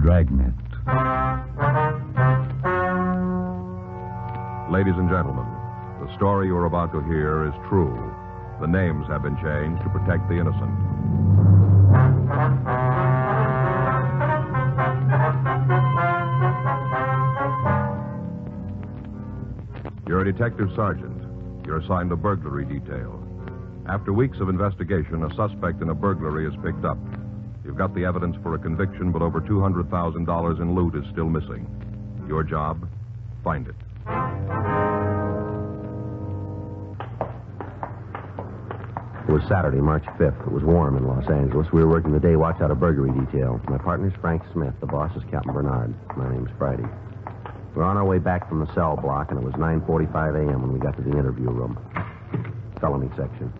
Dragnet. Ladies and gentlemen, the story you're about to hear is true. The names have been changed to protect the innocent. You're a detective sergeant. You're assigned a burglary detail. After weeks of investigation, a suspect in a burglary is picked up. You've got the evidence for a conviction, but over $200,000 in loot is still missing. Your job? Find it. It was Saturday, March 5th. It was warm in Los Angeles. We were working the day watch out of burglary detail. My partner's Frank Smith. The boss is Captain Bernard. My name's Friday. We're on our way back from the cell block, and it was 9:45 a.m. when we got to the interview room. Felony section.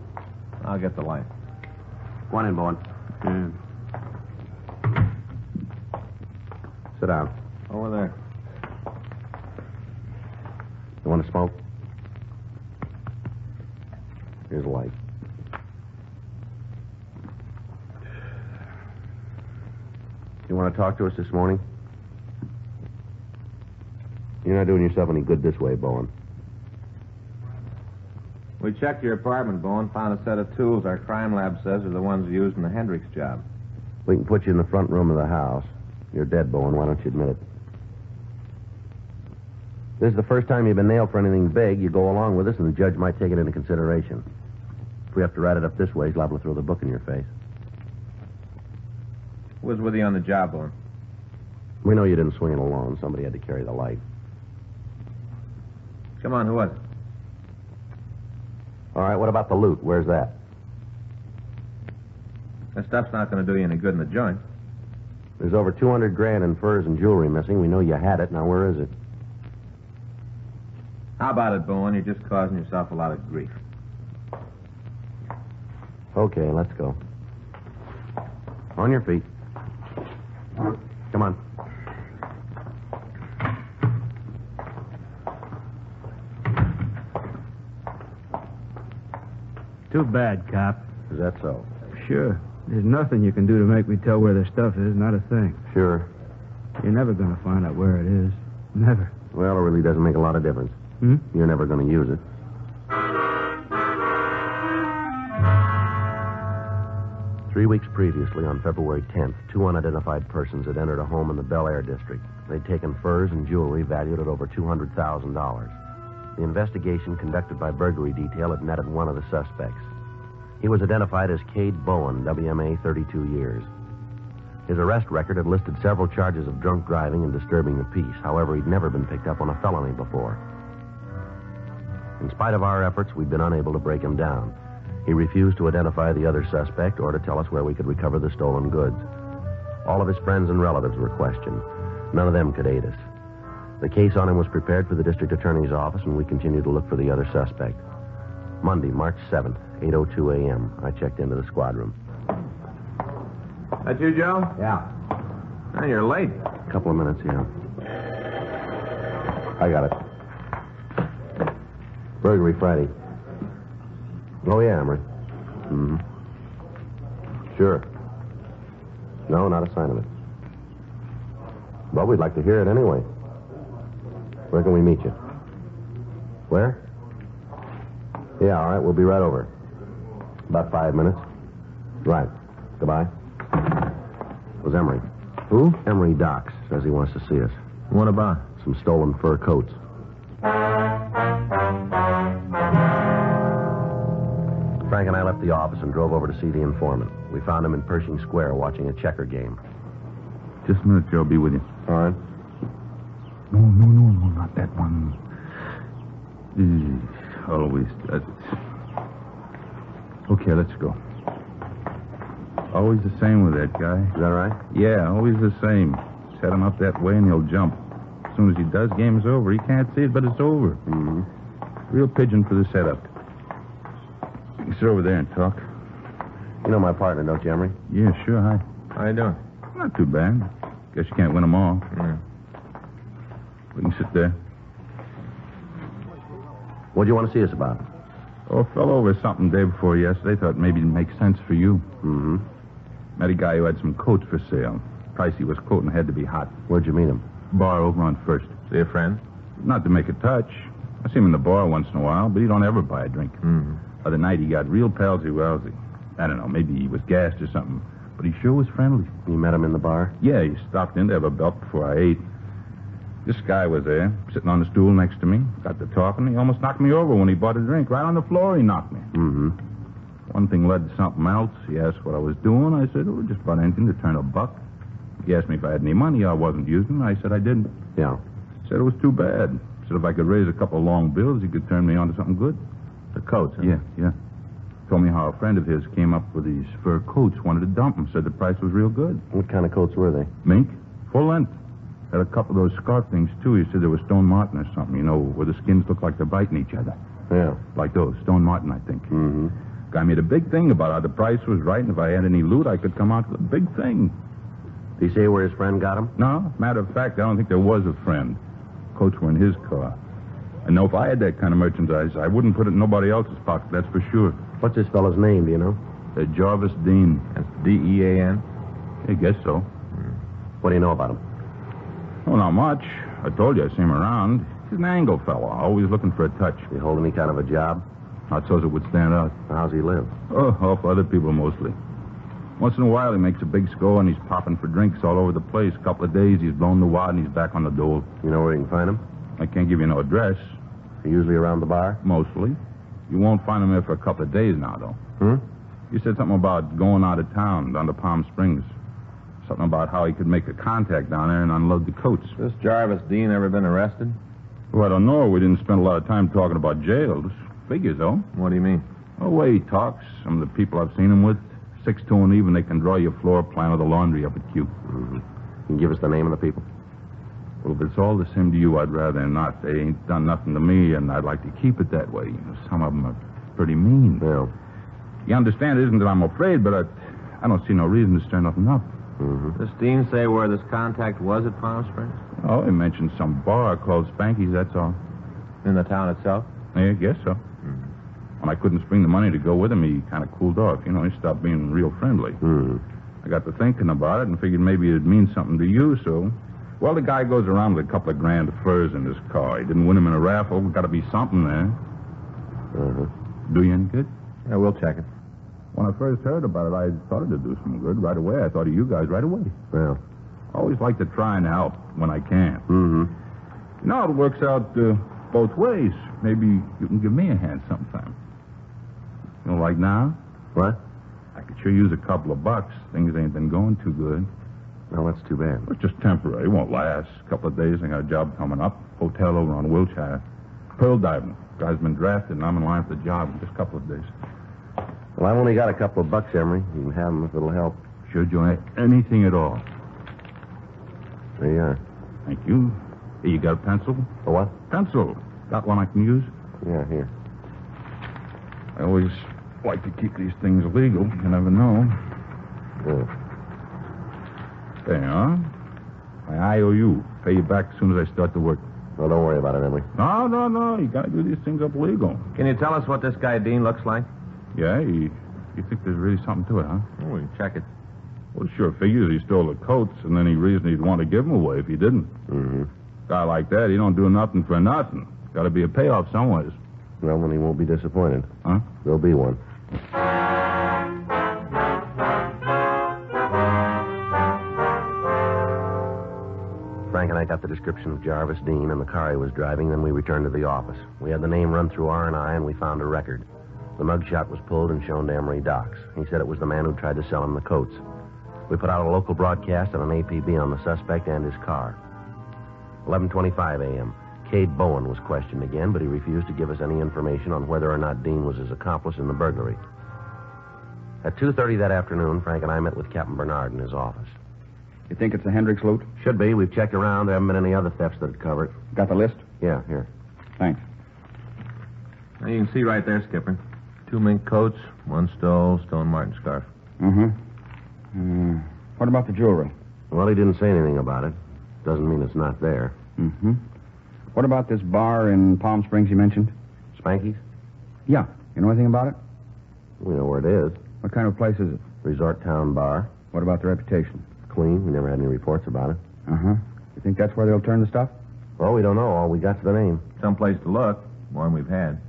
I'll get the light. Go on in, Bowen. Sit down. Over there. You want to smoke? Here's a light. You want to talk to us this morning? You're not doing yourself any good this way, Bowen. We checked your apartment, Bowen, found a set of tools our crime lab says are the ones used in the Hendricks job. We can put you in the front room of the house. You're dead, Bowen. Why don't you admit it? This is the first time you've been nailed for anything big. You go along with us, and the judge might take it into consideration. If we have to write it up this way, he's liable to throw the book in your face. Who was with you on the job, Bowen? We know you didn't swing it alone. Somebody had to carry the light. Come on, who was it? All right, what about the loot? Where's that? That stuff's not going to do you any good in the joint. There's over $200,000 in furs and jewelry missing. We know you had it. Now, where is it? How about it, Bowen? You're just causing yourself a lot of grief. Okay, let's go. On your feet. Come on. Too bad, Cop. Is that so? Sure. There's nothing you can do to make me tell where the stuff is. Not a thing. Sure. You're never going to find out where it is. Never. Well, it really doesn't make a lot of difference. You're never going to use it. 3 weeks previously, on February 10th, two unidentified persons had entered a home in the Bel Air district. They'd taken furs and jewelry valued at over $200,000. The investigation conducted by burglary detail had netted one of the suspects. He was identified as Cade Bowen, WMA, 32 years. His arrest record had listed several charges of drunk driving and disturbing the peace. However, he'd never been picked up on a felony before. In spite of our efforts, we'd been unable to break him down. He refused to identify the other suspect or to tell us where we could recover the stolen goods. All of his friends and relatives were questioned. None of them could aid us. The case on him was prepared for the district attorney's office, and we continued to look for the other suspect. Monday, March 7th, 8:02 a.m., I checked into the squad room. That you, Joe? Yeah. Oh, you're late. A couple of minutes, yeah. I got it. Burglary Friday. Oh, yeah, Emery. Mm-hmm. Sure. No, not a sign of it. Well, we'd like to hear it anyway. Where can we meet you? Where? Yeah, all right, we'll be right over. About 5 minutes. Right. Goodbye. It was Emery. Who? Emery Docks says he wants to see us. What about? Some stolen fur coats. Frank and I left the office and drove over to see the informant. We found him in Pershing Square watching a checker game. Just a minute, Joe. I'll be with you. All right. No, not that one. Always. Okay, let's go. Always the same with that guy. Is that right? Yeah, always the same. Set him up that way and he'll jump. As soon as he does, game's over. He can't see it, but it's over. Mm-hmm. Real pigeon for the setup. You can sit over there and talk. You know my partner, don't you, Emery? Yeah, sure. Hi. How you doing? Not too bad. Guess you can't win them all. Yeah. We can sit there. What do you want to see us about? Oh, fell over something day before yesterday. Thought maybe it'd make sense for you. Mm-hmm. Met a guy who had some coats for sale. price he was quoting had to be hot. Where'd you meet him? Bar over on First. See a friend? Not to make a touch. I see him in the bar once in a while, but he don't ever buy a drink. Mm-hmm. Other night he got real palsy-walsy. I don't know, maybe he was gassed or something. But he sure was friendly. You met him in the bar? Yeah, he stopped in to have a belt before I ate. This guy was there, sitting on the stool next to me. Got to talking. He almost knocked me over when he bought a drink. Right on the floor, he knocked me. Mm-hmm. One thing led to something else. He asked what I was doing. I said, oh, just about anything to turn a buck. He asked me if I had any money I wasn't using. I said I didn't. Yeah. Said it was too bad. Said if I could raise a couple of long bills, he could turn me on to something good. The coats, huh? Yeah. Told me how a friend of his came up with these fur coats, wanted to dump them. Said the price was real good. What kind of coats were they? Mink, full length. Had a couple of those scarf things, too. He said they were Stone Martin or something, you know, where the skins look like they're biting each other. Yeah. Like those, Stone Martin, I think. Mm-hmm. Guy made a big thing about how the price was right, and if I had any loot, I could come out with a big thing. Did he say where his friend got him? No, matter of fact, I don't think there was a friend. Coats were in his car. I know if I had that kind of merchandise, I wouldn't put it in nobody else's pocket, that's for sure. What's this fellow's name, do you know? Jarvis Dean. That's D-E-A-N? I guess so. What do you know about him? Oh, not much. I told you I see him around. He's an angle fella, always looking for a touch. You hold any kind of a job? Not so as it would stand out. How's he live? Oh, off other people mostly. Once in a while he makes a big score and he's popping for drinks all over the place. A couple of days he's blown the wad and he's back on the dole. You know where you can find him? I can't give you no address. He usually around the bar? Mostly. You won't find him there for a couple of days now, though. You said something about going out of town, down to Palm Springs. Something about how he could make a contact down there and unload the coats. This Jarvis Dean ever been arrested? Well, I don't know. We didn't spend a lot of time talking about jails. Figures, though. What do you mean? The way he talks, some of the people I've seen him with, 6 to an even, they can draw your floor plan of the laundry up at Q. Mm-hmm. You can give us the name of the people? Well, if it's all the same to you, I'd rather not. They ain't done nothing to me, and I'd like to keep it that way. You know, some of them are pretty mean. Well. You understand, it isn't that I'm afraid, but I don't see no reason to stir nothing up. Mm-hmm. Does Dean say where this contact was at Palm Springs? Oh, he mentioned some bar called Spanky's, that's all. In the town itself? Yeah, I guess so. When I couldn't spring the money to go with him, he kind of cooled off. You know, he stopped being real friendly. I got to thinking about it and figured maybe it'd mean something to you, so... Well, the guy goes around with a couple of grand of furs in his car. He didn't win him in a raffle. Got to be something there. Do you any good? Yeah, we'll check it. When I first heard about it, I thought it'd do some good right away. I thought of you guys right away. Well. Always like to try and help when I can. Mm-hmm. You know, it works out both ways. Maybe you can give me a hand sometime. You know, like now? What? I could sure use a couple of bucks. Things ain't been going too good. Well, that's too bad. It's just temporary. It won't last. A couple of days, I got a job coming up. Hotel over on Wilshire. Pearl diving. Guy's been drafted, and I'm in line for the job in just a couple of days. Well, I've only got a couple of bucks, Emery. You can have them if it'll help. Sure, Joe. Anything at all. There you are. Thank you. Hey, you got a pencil? A what? Pencil. Got one I can use? Yeah, here. I always like to keep these things legal. You never know. Yeah. There you are. My IOU. Pay you back as soon as I start to work. Well, don't worry about it, Emery. No. You got to do these things up legal. Can you tell us what this guy Dean looks like? Yeah, you think there's really something to it, huh? Oh, we can check it. Well, it sure figures he stole the coats, and any reason he'd want to give them away if he didn't. Mm-hmm. Guy like that, he don't do nothing for nothing. Got to be a payoff somewheres. Well, then he won't be disappointed. Huh? There'll be one. Frank and I got the description of Jarvis Dean and the car he was driving, then we returned to the office. We had the name run through R&I, and we found a record. The mugshot was pulled and shown to Emery Docks. He said it was the man who tried to sell him the coats. We put out a local broadcast and an APB on the suspect and his car. 11:25 a.m. Cade Bowen was questioned again, but he refused to give us any information on whether or not Dean was his accomplice in the burglary. At 2:30 that afternoon, Frank and I met with Captain Bernard in his office. You think it's a Hendricks loot? Should be. We've checked around. There haven't been any other thefts that'd cover it. Got the list? Yeah, here. Thanks. Now, you can see right there, Skipper. 2 mink coats, 1 Stone Martin scarf. Mm-hmm. What about the jewelry? Well, he didn't say anything about it. Doesn't mean it's not there. Mm-hmm. What about this bar in Palm Springs you mentioned? Spanky's? Yeah. You know anything about it? We know where it is. What kind of place is it? Resort Town Bar. What about the reputation? clean. We never had any reports about it. Uh-huh. You think that's where they'll turn the stuff? Well, we don't know. All we got's the name. Someplace to look. More than we've had.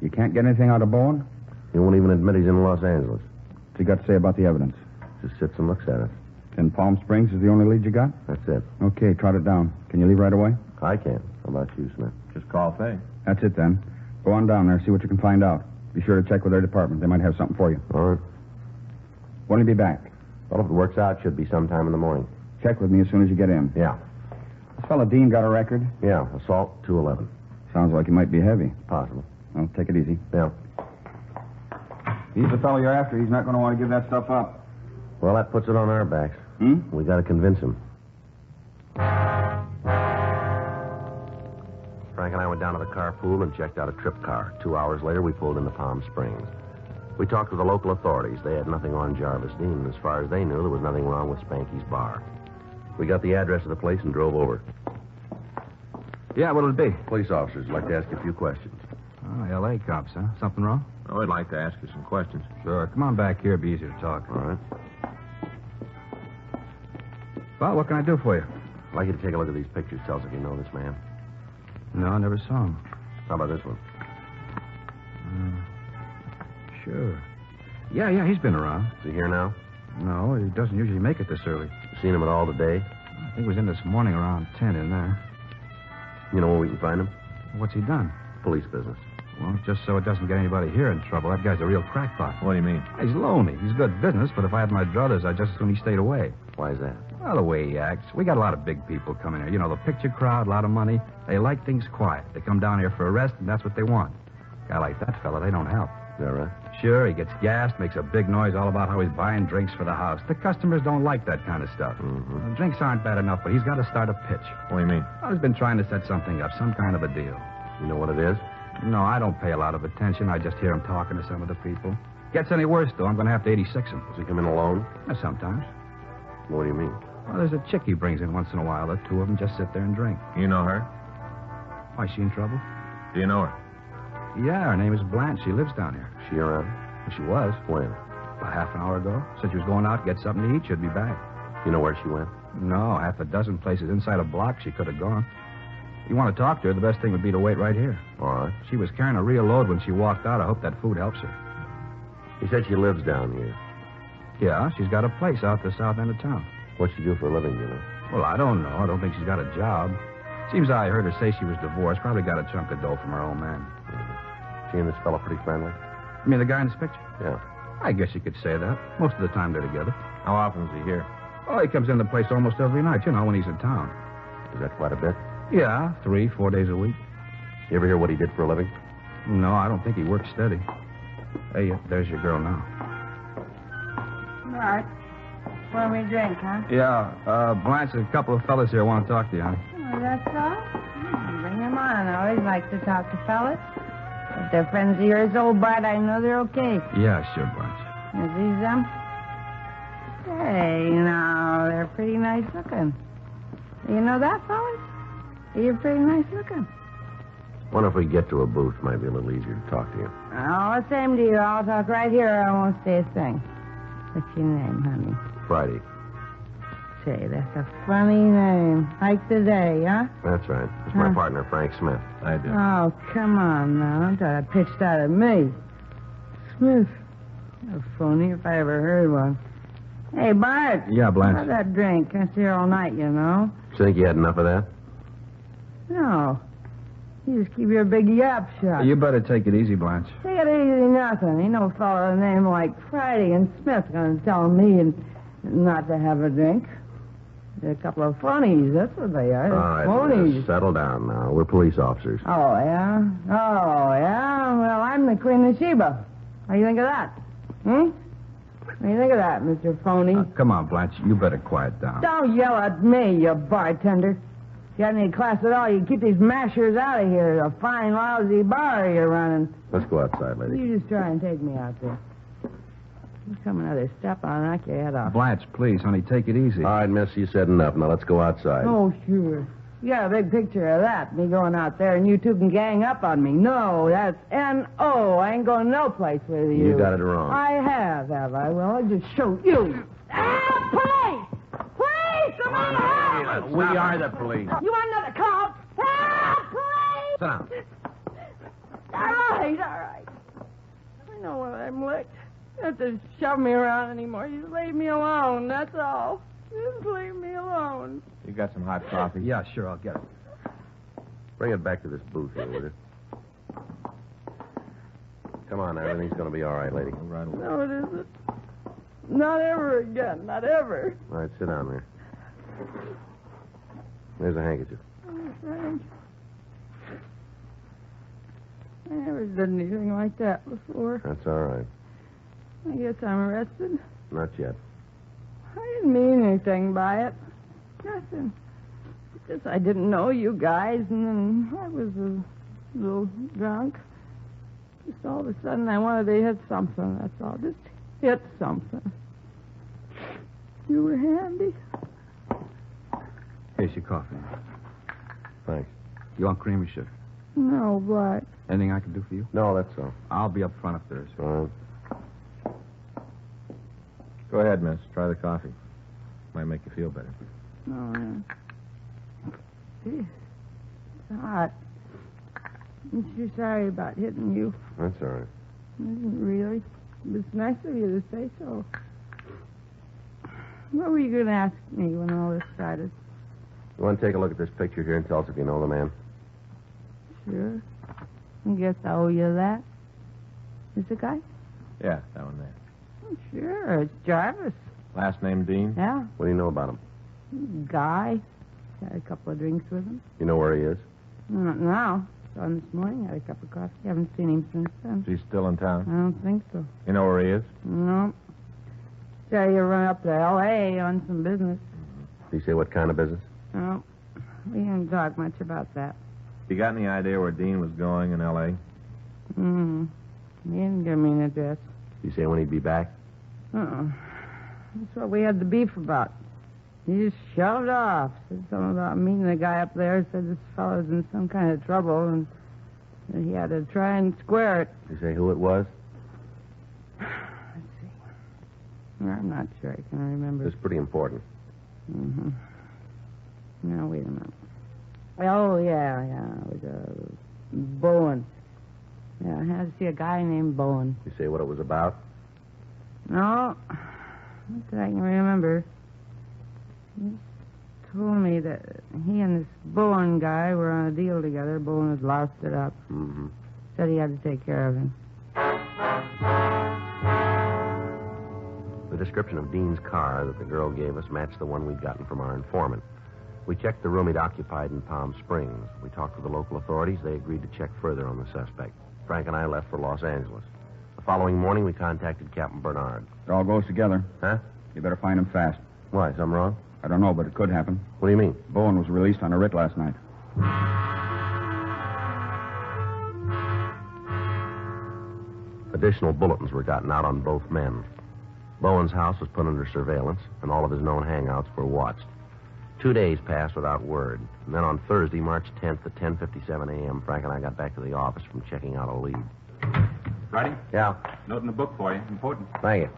You can't get anything out of Bowen? He won't even admit he's in Los Angeles. What's he got to say about the evidence? Just sits and looks at us. Then Palm Springs is the only lead you got? That's it. Okay, trot it down. Can you leave right away? I can't. How about you, Smith? Just call Faye. That's it, then. Go on down there, see what you can find out. Be sure to check with their department. They might have something for you. All right. When will you be back? Well, if it works out, should be sometime in the morning. Check with me as soon as you get in. Yeah. This fella Dean got a record? Yeah, assault 211. Sounds like he might be heavy. Possible. Well, take it easy. Yeah. He's the fellow you're after. He's not going to want to give that stuff up. Well, that puts it on our backs. We got to convince him. Frank and I went down to the carpool and checked out a trip car. 2 hours later, we pulled into Palm Springs. We talked with the local authorities. They had nothing on Jarvis Dean, and as far as they knew, there was nothing wrong with Spanky's bar. We got the address of the place and drove over. Yeah, what'll it be? Police officers would like to ask you a few questions. Oh, L.A. cops, huh? Something wrong? Oh, I'd like to ask you some questions. Sure. Come on back here. It'll be easier to talk. All right. Well, what can I do for you? I'd like you to take a look at these pictures. Tell us if you know this man. No, I never saw him. How about this one? Sure. Yeah, he's been around. Is he here now? No, he doesn't usually make it this early. You seen him at all today? I think he was in this morning around 10 in there. You know where we can find him? What's he done? Police business. Well, just so it doesn't get anybody here in trouble. That guy's a real crackpot. What do you mean? He's lonely. He's good business, but if I had my druthers, I'd just as soon he stayed away. Why is that? Well, the way he acts. We got a lot of big people coming here. You know, the picture crowd, a lot of money. They like things quiet. They come down here for a rest, and that's what they want. A guy like that fella, they don't help. Is that right? Sure, he gets gassed, makes a big noise all about how he's buying drinks for the house. The customers don't like that kind of stuff. Mm-hmm. The drinks aren't bad enough, but he's got to start a pitch. What do you mean? Well, he's been trying to set something up, some kind of a deal. You know what it is? No, I don't pay a lot of attention. I just hear him talking to some of the people. Gets any worse, though, I'm going to have to 86 him. Does he come in alone? Sometimes. What do you mean? Well, there's a chick he brings in once in a while. The two of them just sit there and drink. You know her? Why, is she in trouble? Do you know her? Yeah, her name is Blanche. She lives down here. She around? She was. When? About half an hour ago. Said she was going out to get something to eat. She'd be back. You know where she went? No, half a dozen places inside a block she could have gone. You want to talk to her, the best thing would be to wait right here. All right. She was carrying a real load when she walked out. I hope that food helps her. He said she lives down here. Yeah, she's got a place out the south end of town. What's she do for a living, you know? Well, I don't know. I don't think she's got a job. Seems I heard her say she was divorced. Probably got a chunk of dough from her old man. She and this fella pretty friendly? You mean the guy in this picture? Yeah. I guess you could say that. Most of the time they're together. How often is he here? Oh, he comes in the place almost every night, you know, when he's in town. Is that quite a bit? Yeah, 3-4 days a week. You ever hear what he did for a living? No, I don't think he works steady. Hey, there's your girl now. Right. Pour me a drink, huh? Yeah, Blanche, a couple of fellas here want to talk to you, honey. Oh, that's all? Bring them on. I always like to talk to fellas. If they're friends of yours, old Bart, I know they're okay. Yeah, sure, Blanche. Is these them? Hey, now, they're pretty nice looking. You know that, fellas? You're pretty nice looking. Wonder if we get to a booth, might be a little easier to talk to you. Oh, same to you. I'll talk right here or I won't say a thing. What's your name, honey? Friday. Say, that's a funny name. Like today, huh? That's right. It's my partner, Frank Smith. I do. Oh, come on now. Don't try to pitch that at me. Smith. A phony if I ever heard one. Hey, Bart. Yeah, Blanche. How's that drink? Can't stay here all night, you know. Think you had enough of that? No. You just keep your big yap shut. You better take it easy, Blanche. Take it easy, nothing. Ain't no fellow with a name like Friday and Smith going to tell me and not to have a drink. They're a couple of phonies. That's what they are. All right, Phonies. just settle down now. We're police officers. Oh, yeah? Oh, yeah? Well, I'm the Queen of Sheba. What do you think of that? Hmm? What do you think of that, Mr. Phony? Come on, Blanche. You better quiet down. Don't yell at me, you bartender. If you got any class at all, you keep these mashers out of here. A fine, lousy bar you're running. Let's go outside, lady. You just try and take me out there. You come another step, I'll knock your head off. Blanche, please, honey, take it easy. All right, miss, you said enough. Now let's go outside. Oh, sure. You got a big picture of that, me going out there, and you two can gang up on me. No, that's N-O. I ain't going no place with you. You got it wrong. I have I? Well, I'll just show you. Ah, police! Come on! We are the police. You want another call? Help! Please! Sit down. All right. I know when I'm licked. You don't have to shove me around anymore. You just leave me alone, that's all. Just leave me alone. You got some hot coffee? Yeah, sure, I'll get it. Bring it back to this booth here, will you? Come on, everything's going to be all right, lady. Right away. No, it isn't. Not ever again. Not ever. All right, sit down there. There's a handkerchief. Oh, thanks. I never did anything like that before. That's all right. I guess I'm arrested. Not yet. I didn't mean anything by it. Nothing. Just I didn't know you guys, and then I was a little drunk. Just all of a sudden I wanted to hit something, that's all. Just hit something. You were handy. Here's your coffee. Thanks. You want cream or sugar? No, but... Anything I can do for you? No, that's all. I'll be up front if there is. All right. Go ahead, miss. Try the coffee. Might make you feel better. No, it's hot. I'm sure sorry about hitting you. That's all right. Isn't really? It's nice of you to say so. What were you going to ask me when all this started? You want to take a look at this picture here and tell us if you know the man? Sure. I guess I owe you that. Is the guy? Yeah, that one there. Oh, sure, it's Jarvis. Last name Dean? Yeah, What do you know about him? guy. Had a couple of drinks with him. You know where he is? Not now. Saw him this morning, had a cup of coffee. Haven't seen him since then. He's still in I town. don't think so. You know where he is? No. Say you run up to L.A. on some business. Did he say what kind of business? No. We didn't talk much about that. You got any idea where Dean was going in L.A.? He didn't give me an address. Did he say when he'd be back? Uh-uh. That's what we had the beef about. He just shoved off. Said something about meeting the guy up there. Said this fellow's in some kind of trouble and that he had to try and square it. Did he say who it was? Let's see. I'm not sure I can remember. It's pretty important. Mm-hmm. Now, wait a minute. Oh, yeah. It was Bowen. Yeah, I had to see a guy named Bowen. Did he say what it was about? No. Not that I can remember. He told me that he and this Bowen guy were on a deal together. Bowen had lost it up. Mm-hmm. Said he had to take care of him. The description of Dean's car that the girl gave us matched the one we'd gotten from our informant. We checked the room he'd occupied in Palm Springs. We talked to the local authorities. They agreed to check further on the suspect. Frank and I left for Los Angeles. The following morning, we contacted Captain Bernard. It all goes together. Huh? You better find him fast. Why, something wrong? I don't know, but it could happen. What do you mean? Bowen was released on a writ last night. Additional bulletins were gotten out on both men. Bowen's house was put under surveillance, and all of his known hangouts were watched. 2 days passed without word. And then on Thursday, March 10th at 10:57 a.m., Frank and I got back to the office from checking out a lead. Ready? Yeah, Note in the book for you. Important. thank you.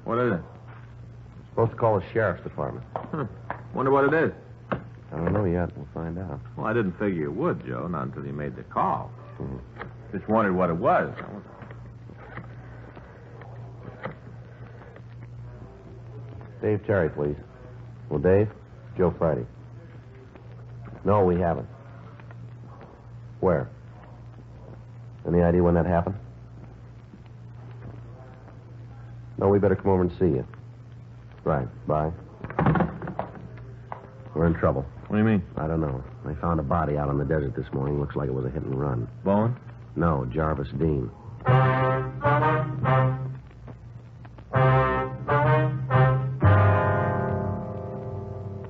What is it? Supposed to call the sheriff's department. Wonder what it is. I don't know yet. We'll find out. Well, I didn't figure you would, Joe, not until you made the call. Just wondered what it was. Dave Terry, please. Well, Dave? Joe Friday. No, we haven't. Where? Any idea when that happened? No, we better come over and see you. Right, bye. We're in trouble. What do you mean? I don't know. They found a body out on the desert this morning. Looks like it was a hit and run. Bowen? No, Jarvis Dean.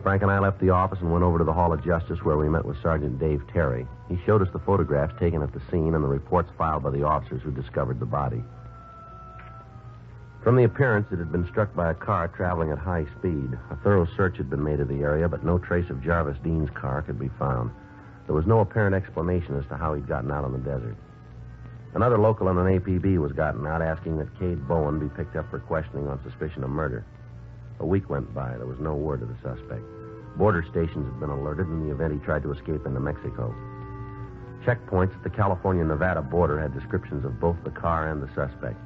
Frank and I left the office and went over to the Hall of Justice where we met with Sergeant Dave Terry. He showed us the photographs taken at the scene and the reports filed by the officers who discovered the body. From the appearance, it had been struck by a car traveling at high speed. A thorough search had been made of the area, but no trace of Jarvis Dean's car could be found. There was no apparent explanation as to how he'd gotten out on the desert. Another local on an APB was gotten out asking that Cade Bowen be picked up for questioning on suspicion of murder. A week went by. There was no word of the suspect. Border stations had been alerted in the event he tried to escape into Mexico. Checkpoints at the California-Nevada border had descriptions of both the car and the suspect.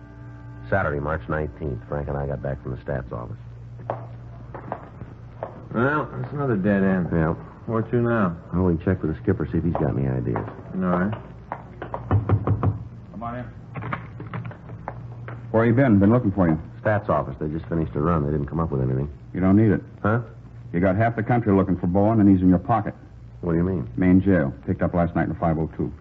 Saturday, March 19th, Frank and I got back from the stats office. Well, that's another dead end. Yeah. Where to now? Well, we can check with the skipper, see if he's got any ideas. All right. Come on in. Where you been? Been looking for you. Stats office. They just finished a run. They didn't come up with anything. You don't need it. Huh? You got half the country looking for Bowen, and he's in your pocket. What do you mean? Main jail. Picked up last night in 502.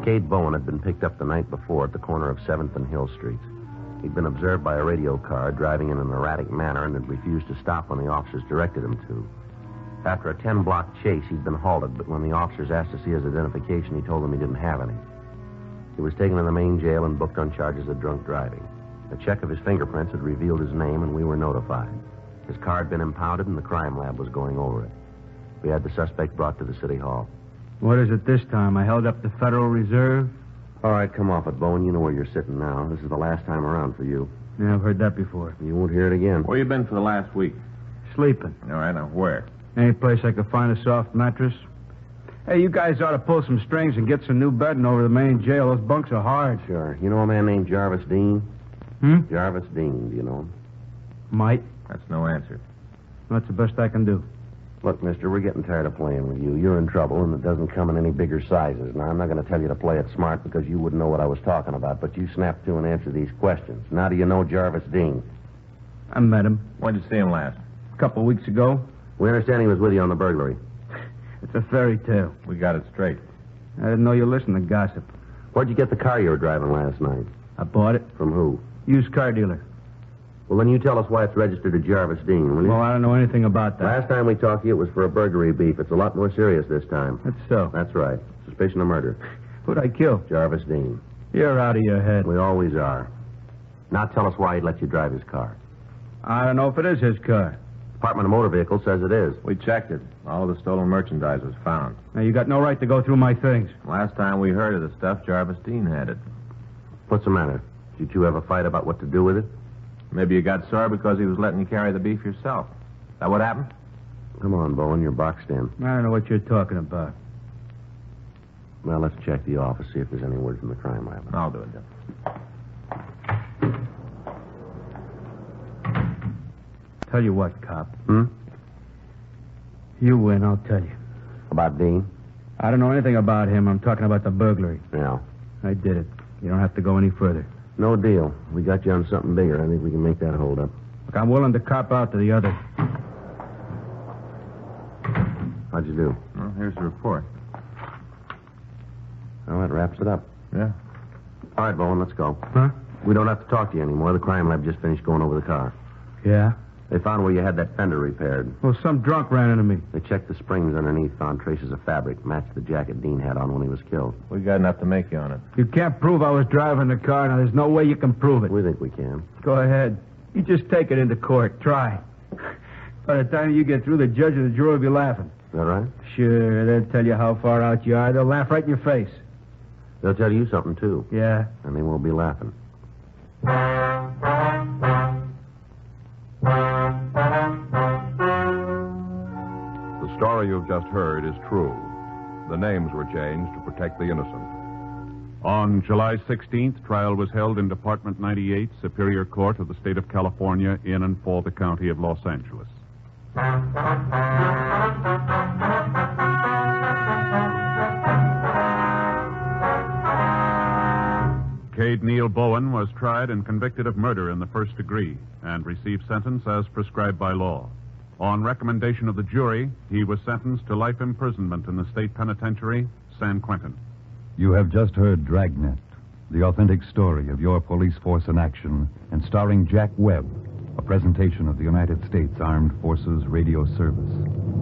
Cade Bowen had been picked up the night before at the corner of 7th and Hill Streets. He'd been observed by a radio car driving in an erratic manner and had refused to stop when the officers directed him to. After a 10-block chase, he'd been halted, but when the officers asked to see his identification, he told them he didn't have any. He was taken to the main jail and booked on charges of drunk driving. A check of his fingerprints had revealed his name, and we were notified. His car had been impounded, and the crime lab was going over it. We had the suspect brought to the city hall. What is it this time? I held up the Federal Reserve? All right, come off it, Bowen. You know where you're sitting now. This is the last time around for you. Yeah, I've heard that before. You won't hear it again. Where you been for the last week? Sleeping. All right, now where? Any place I could find a soft mattress? Hey, you guys ought to pull some strings and get some new bedding over the main jail. Those bunks are hard. Sure. You know a man named Jarvis Dean? Jarvis Dean, do you know him? Might. That's no answer. That's the best I can do. Look, mister, we're getting tired of playing with you. You're in trouble, and it doesn't come in any bigger sizes. Now, I'm not going to tell you to play it smart because you wouldn't know what I was talking about, but you snap to and answer these questions. Now, do you know Jarvis Dean? I met him When'd you see him last? a couple of weeks ago. We understand he was with you on the burglary. It's a fairy tale. We got it straight. I didn't know you listened to gossip. Where'd you get the car you were driving last night? I bought it. From who? Used car dealer. Well, then you tell us why it's registered to Jarvis Dean, will you? Well, I don't know anything about that. Last time we talked to you, it was for a burglary beef. It's a lot more serious this time. That's so. That's right. Suspicion of murder. Who'd I kill? Jarvis Dean. You're out of your head. We always are. Now tell us why he'd let you drive his car. I don't know if it is his car. Department of Motor Vehicles says it is. We checked it. All of the stolen merchandise was found. Now, you got no right to go through my things. Last time we heard of the stuff, Jarvis Dean had it. What's the matter? Did you two have a fight about what to do with it? Maybe you got sore because he was letting you carry the beef yourself. That what happened? Come on, Bowen. You're boxed in. I don't know what you're talking about. Well, let's check the office, see if there's any word from the crime lab. I'll do it then. Tell you what, cop. Hmm? You win, I'll tell you. About Dean? I don't know anything about him. I'm talking about the burglary. Yeah. I did it. You don't have to go any further. No deal. We got you on something bigger. I think we can make that hold up. Look, I'm willing to cop out to the other. How'd you do? Well, here's the report. Well, that wraps it up. Yeah. All right, Bowen, let's go. Huh? We don't have to talk to you anymore. The crime lab just finished going over the car. Yeah? They found where you had that fender repaired. Well, some drunk ran into me. They checked the springs underneath, found traces of fabric, matched the jacket Dean had on when he was killed. We got enough to make you on it. You can't prove I was driving the car. Now, there's no way you can prove it. We think we can. Go ahead. You just take it into court. Try. By the time you get through, the judge and the jury will be laughing. Is that right? Sure, they'll tell you how far out you are. They'll laugh right in your face. They'll tell you something, too. Yeah? And they won't be laughing. The story you've just heard is true. The names were changed to protect the innocent. On July 16th, trial was held in Department 98, Superior Court of the State of California, in and for the County of Los Angeles. Cade Neil Bowen was tried and convicted of murder in the first degree and received sentence as prescribed by law. On recommendation of the jury, he was sentenced to life imprisonment in the state penitentiary, San Quentin. You have just heard Dragnet, the authentic story of your police force in action, and starring Jack Webb, a presentation of the United States Armed Forces Radio Service.